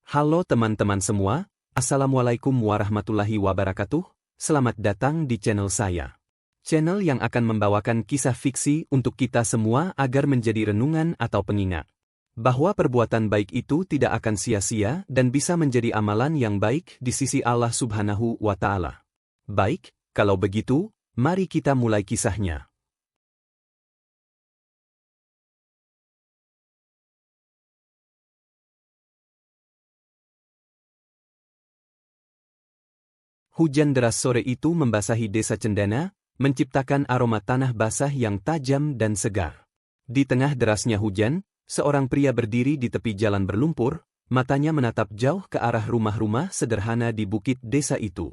Halo teman-teman semua, Assalamualaikum warahmatullahi wabarakatuh, selamat datang di channel saya. Channel yang akan membawakan kisah fiksi untuk kita semua agar menjadi renungan atau pengingat. Bahwa perbuatan baik itu tidak akan sia-sia dan bisa menjadi amalan yang baik di sisi Allah Subhanahu wa Ta'ala. Baik, kalau begitu, mari kita mulai kisahnya. Hujan deras sore itu membasahi desa Cendana, menciptakan aroma tanah basah yang tajam dan segar. Di tengah derasnya hujan, seorang pria berdiri di tepi jalan berlumpur, matanya menatap jauh ke arah rumah-rumah sederhana di bukit desa itu.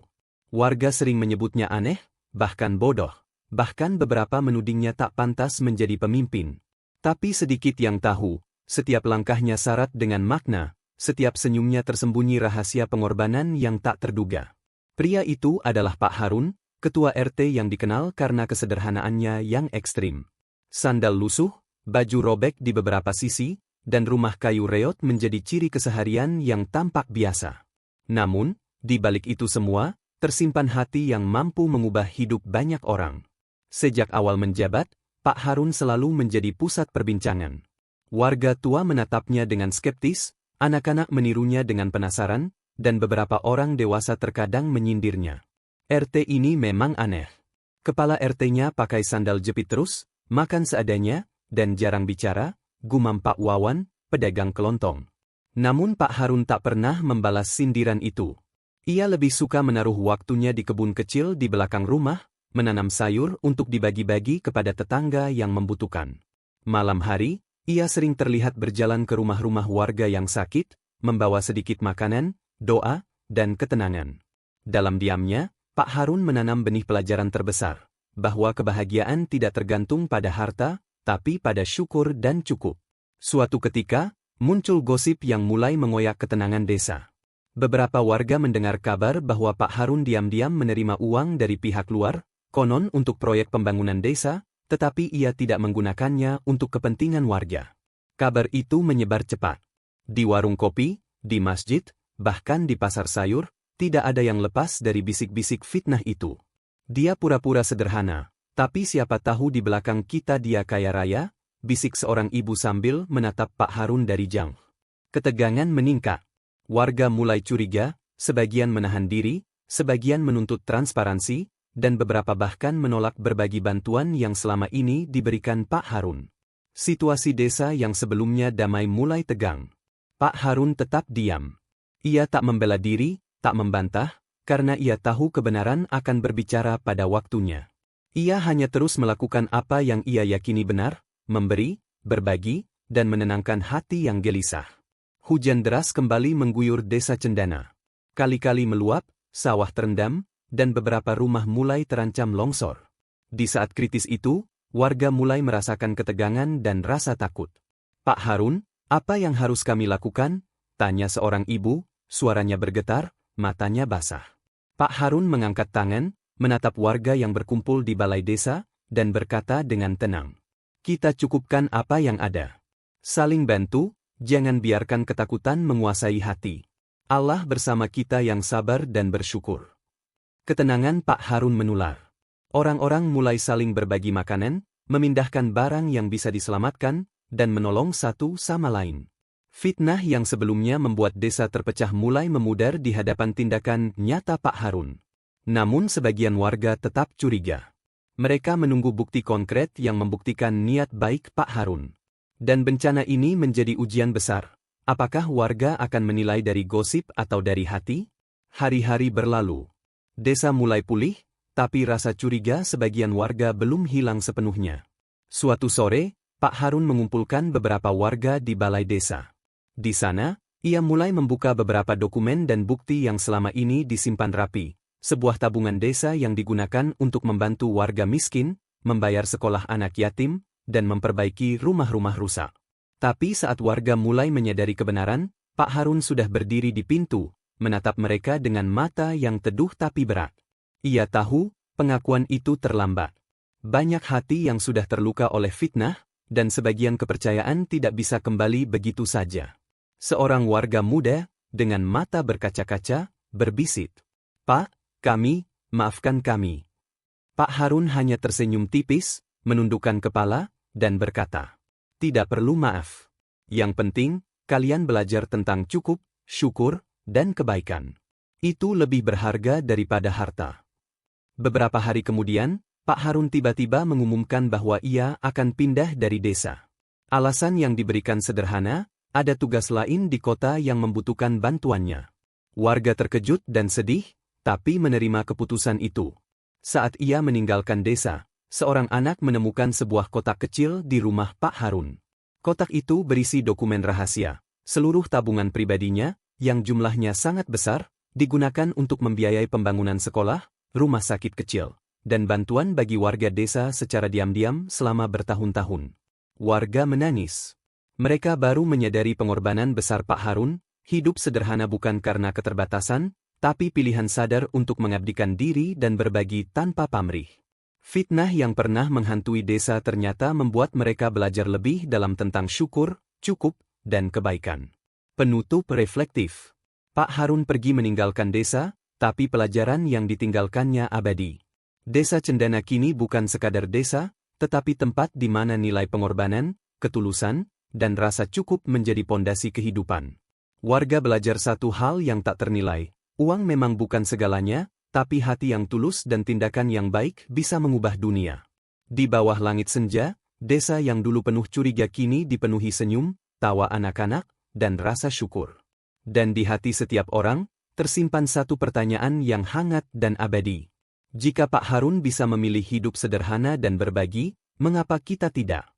Warga sering menyebutnya aneh, bahkan bodoh. Bahkan beberapa menudingnya tak pantas menjadi pemimpin. Tapi sedikit yang tahu, setiap langkahnya syarat dengan makna, setiap senyumnya tersembunyi rahasia pengorbanan yang tak terduga. Pria itu adalah Pak Harun, ketua RT yang dikenal karena kesederhanaannya yang ekstrim. Sandal lusuh, baju robek di beberapa sisi, dan rumah kayu reot menjadi ciri keseharian yang tampak biasa. Namun, di balik itu semua, tersimpan hati yang mampu mengubah hidup banyak orang. Sejak awal menjabat, Pak Harun selalu menjadi pusat perbincangan. Warga tua menatapnya dengan skeptis, anak-anak menirunya dengan penasaran, dan beberapa orang dewasa terkadang menyindirnya. RT ini memang aneh. Kepala RT-nya pakai sandal jepit terus, makan seadanya, dan jarang bicara, gumam Pak Wawan, pedagang kelontong. Namun Pak Harun tak pernah membalas sindiran itu. Ia lebih suka menaruh waktunya di kebun kecil di belakang rumah, menanam sayur untuk dibagi-bagi kepada tetangga yang membutuhkan. Malam hari, ia sering terlihat berjalan ke rumah-rumah warga yang sakit, membawa sedikit makanan, doa, dan ketenangan. Dalam diamnya, Pak Harun menanam benih pelajaran terbesar, bahwa kebahagiaan tidak tergantung pada harta, tapi pada syukur dan cukup. Suatu ketika, muncul gosip yang mulai mengoyak ketenangan desa. Beberapa warga mendengar kabar bahwa Pak Harun diam-diam menerima uang dari pihak luar, konon untuk proyek pembangunan desa, tetapi ia tidak menggunakannya untuk kepentingan warga. Kabar itu menyebar cepat. Di warung kopi, di masjid, bahkan di pasar sayur, tidak ada yang lepas dari bisik-bisik fitnah itu. Dia pura-pura sederhana, tapi siapa tahu di belakang kita dia kaya raya, bisik seorang ibu sambil menatap Pak Harun dari jauh. Ketegangan meningkat. Warga mulai curiga, sebagian menahan diri, sebagian menuntut transparansi, dan beberapa bahkan menolak berbagi bantuan yang selama ini diberikan Pak Harun. Situasi desa yang sebelumnya damai mulai tegang. Pak Harun tetap diam. Ia tak membela diri, tak membantah, karena ia tahu kebenaran akan berbicara pada waktunya. Ia hanya terus melakukan apa yang ia yakini benar, memberi, berbagi, dan menenangkan hati yang gelisah. Hujan deras kembali mengguyur desa Cendana. Kali-kali meluap, sawah terendam, dan beberapa rumah mulai terancam longsor. Di saat kritis itu, warga mulai merasakan ketegangan dan rasa takut. Pak Harun, apa yang harus kami lakukan? Tanya seorang ibu. Suaranya bergetar, matanya basah. Pak Harun mengangkat tangan, menatap warga yang berkumpul di balai desa, dan berkata dengan tenang. Kita cukupkan apa yang ada. Saling bantu, jangan biarkan ketakutan menguasai hati. Allah bersama kita yang sabar dan bersyukur. Ketenangan Pak Harun menular. Orang-orang mulai saling berbagi makanan, memindahkan barang yang bisa diselamatkan, dan menolong satu sama lain. Fitnah yang sebelumnya membuat desa terpecah mulai memudar di hadapan tindakan nyata Pak Harun. Namun sebagian warga tetap curiga. Mereka menunggu bukti konkret yang membuktikan niat baik Pak Harun. Dan bencana ini menjadi ujian besar. Apakah warga akan menilai dari gosip atau dari hati? Hari-hari berlalu. Desa mulai pulih, tapi rasa curiga sebagian warga belum hilang sepenuhnya. Suatu sore, Pak Harun mengumpulkan beberapa warga di balai desa. Di sana, ia mulai membuka beberapa dokumen dan bukti yang selama ini disimpan rapi, sebuah tabungan desa yang digunakan untuk membantu warga miskin, membayar sekolah anak yatim, dan memperbaiki rumah-rumah rusak. Tapi saat warga mulai menyadari kebenaran, Pak Harun sudah berdiri di pintu, menatap mereka dengan mata yang teduh tapi berat. Ia tahu, pengakuan itu terlambat. Banyak hati yang sudah terluka oleh fitnah, dan sebagian kepercayaan tidak bisa kembali begitu saja. Seorang warga muda, dengan mata berkaca-kaca, berbisik. "Pak, maafkan kami." Pak Harun hanya tersenyum tipis, menundukkan kepala, dan berkata, "Tidak perlu maaf. Yang penting, kalian belajar tentang cukup, syukur, dan kebaikan. Itu lebih berharga daripada harta." Beberapa hari kemudian, Pak Harun tiba-tiba mengumumkan bahwa ia akan pindah dari desa. Alasan yang diberikan sederhana, ada tugas lain di kota yang membutuhkan bantuannya. Warga terkejut dan sedih, tapi menerima keputusan itu. Saat ia meninggalkan desa, seorang anak menemukan sebuah kotak kecil di rumah Pak Harun. Kotak itu berisi dokumen rahasia. Seluruh tabungan pribadinya, yang jumlahnya sangat besar, digunakan untuk membiayai pembangunan sekolah, rumah sakit kecil, dan bantuan bagi warga desa secara diam-diam selama bertahun-tahun. Warga menangis. Mereka baru menyadari pengorbanan besar Pak Harun, hidup sederhana bukan karena keterbatasan, tapi pilihan sadar untuk mengabdikan diri dan berbagi tanpa pamrih. Fitnah yang pernah menghantui desa ternyata membuat mereka belajar lebih dalam tentang syukur, cukup, dan kebaikan. Penutup reflektif. Pak Harun pergi meninggalkan desa, tapi pelajaran yang ditinggalkannya abadi. Desa Cendana kini bukan sekadar desa, tetapi tempat di mana nilai pengorbanan, ketulusan, dan rasa cukup menjadi pondasi kehidupan. Warga belajar satu hal yang tak ternilai. Uang memang bukan segalanya, tapi hati yang tulus dan tindakan yang baik bisa mengubah dunia. Di bawah langit senja, desa yang dulu penuh curiga kini dipenuhi senyum, tawa anak-anak, dan rasa syukur. Dan di hati setiap orang, tersimpan satu pertanyaan yang hangat dan abadi. Jika Pak Harun bisa memilih hidup sederhana dan berbagi, mengapa kita tidak?